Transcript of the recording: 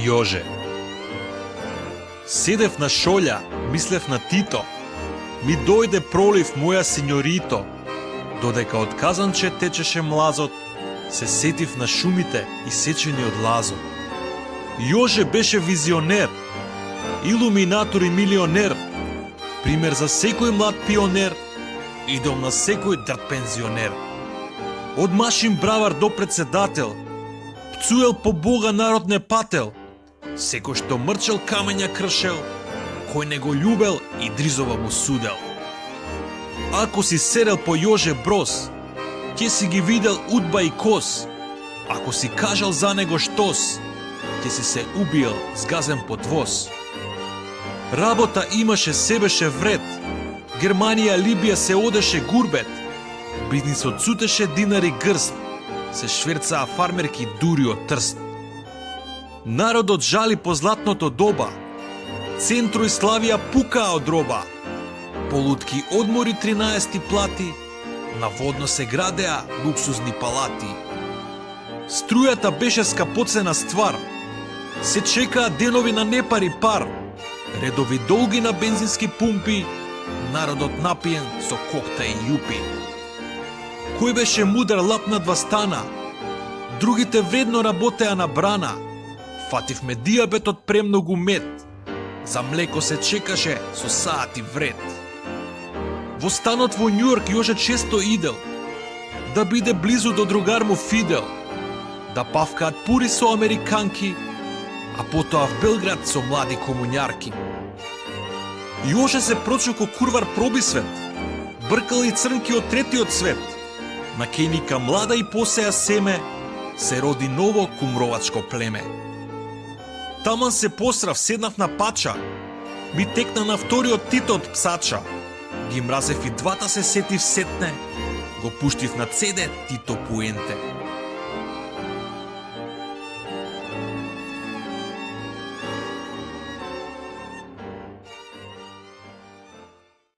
Јоже. Седев на шолја, мислев на Тито. Ми дојде пролив, моја синьорито. Додека од казанче течеше млазот, се сетив на шумите и сечени од лазот. Јоже беше визионер, илуминатор и милионер, пример за секој млад пионер, идол на секој дрт пензионер. Од машин бравар до председател, пцуел по Бога народ не пател, секој што мрчел камења кршел, кој не го љубел и дризова му судел. Ако си седел по Јоже Брос, ќе си ги видел удба и кос. Ако си кажал за него штос, ќе си се убил сгазен под воз. Работа имаше, се беше вред, Германија, Либија се одеше гурбет, бизнисот цутеше динари грст, се шверцаа фармерки дури од Трст. Народот жали по златното доба, Центро и Славија пукаа од роба, полутки одмори 13 плати, наводно се градеа луксузни палати. Струјата беше скапоцена ствар, се чекаа денови на непари пар, редови долги на бензински пумпи, народот напиен со кокта и јупи. Кој беше мудар лапнат во стана, другите вредно работеа на брана. Фативме дијабетот премногу мед, за млеко се чекаше со саати вред. Во станот во Њујорк Јоже често идел, да биде близу до другар му Фидел, да павкаат пури со американки, а потоа в Белград со млади комуњарки. Јоже се прочуко курвар пробисвет, бркал и црнки од третиот свет. На кеника млада и посеа семе, се роди ново кумровачко племе. Таман се посрав, седнав на пача, ми текна на вториот Тито од псача. Ги мразев и двата, се сетив сетне, го пуштив на цеде Тито Пуенте.